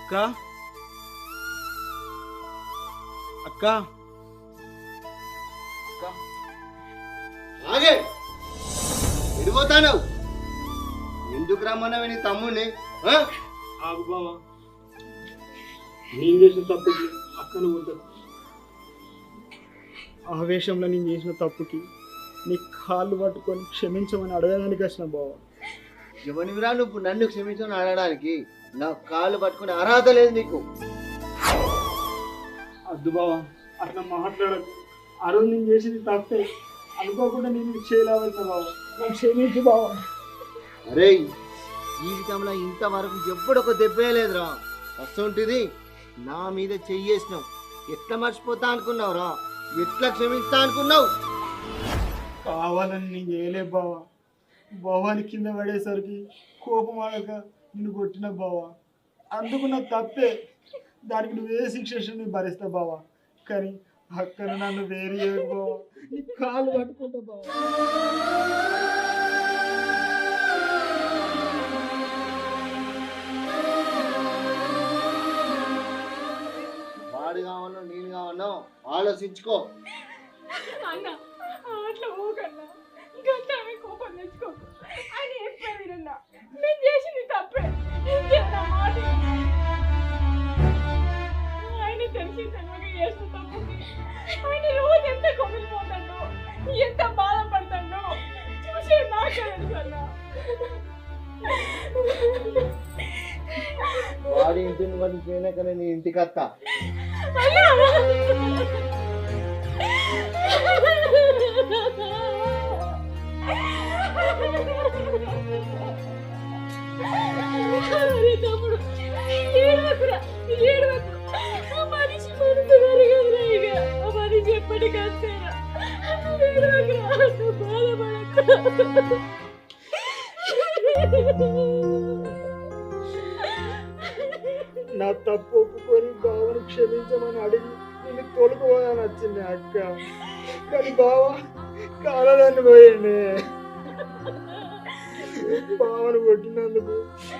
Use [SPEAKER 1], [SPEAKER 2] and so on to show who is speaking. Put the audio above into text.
[SPEAKER 1] అక్క అక్క అక్క
[SPEAKER 2] ఆగే ఎడిపోతావు ఎందుకు రమ్మన్నావు నీ తమ్ముడిని
[SPEAKER 1] ఆగు బావా, నేను చేసిన తప్పుకి అక్కను ఉంటుంది. ఆవేశంలో నేను చేసిన తప్పుకి నీ కాళ్ళు పట్టుకొని క్షమించమని అడగడానికి వచ్చిన బావా.
[SPEAKER 2] ఎవరివిరా నువ్వు నన్ను క్షమించని అడగడానికి? నా కాళ్ళు పట్టుకునే అర్హత లేదు నీకు.
[SPEAKER 1] అద్దు బావా, అట్లా మాట్లాడకు. ఆ రోజు నేను చేసింది తప్పే, అనుకోకుండా నేను చేయలేవలసిన బావా, నాకు క్షమించు బావా.
[SPEAKER 2] అరే జీవితంలో ఇంతవరకు ఎప్పుడొక దెబ్బేయలేదురా. వస్తుంటుంది నా మీద చెయ్యేసినావు. ఎట్లా మర్చిపోతా అనుకున్నావురా? ఎట్లా క్షమిస్తా అనుకున్నావు?
[SPEAKER 1] కావాలని నేను చేయలే బావా. బావాని కింద పడేసరికి కోపం ఆడక నిన్ను కొట్టిన బావా. అందుకు నాకు తప్పే. దానికి నువ్వే శిక్ష నేను భరిస్తా బావా. కానీ అక్కడ నన్ను వేరే చేయకు బావా. నీ కాలు పట్టుకుంటా బావా.
[SPEAKER 2] వాడు కావాలో నేను కావాలో ఆలోచించుకో.
[SPEAKER 3] అన్న అట్లా ఊకన్నా ఇంకా కోపం తెచ్చుకోకు. ఆయన చెప్పారు వినన్నా, నేను చేసింది తప్పే. నా మాట ఆయన తెలిసి తెలియక చేసిన తప్పుకి ఆయన రోజు ఎంత కొమిలిపోతాడో, ఎంత బాధపడతాడో చూసే నాకే తెలుసు అన్న.
[SPEAKER 2] వాడి ఇంటిని వాడిని పోయినాక నేను ఇంటికి వస్తా.
[SPEAKER 3] తమ్ముడు ఏడవకురా, ఏడవకు. ఆ మనిషి మనసు కరగదురా. ఇక ఆ మనిషి ఎప్పటికంతేరా. ఏడవకురా, నువ్వు బాధపడకు.
[SPEAKER 1] నా తప్పు ఒప్పుకొని బావను క్షమించమని అడిగి నేను తోలుకోవాలని వచ్చింది అక్క. కానీ బావ కాలని పోయింది. బావను కొట్టినందుకు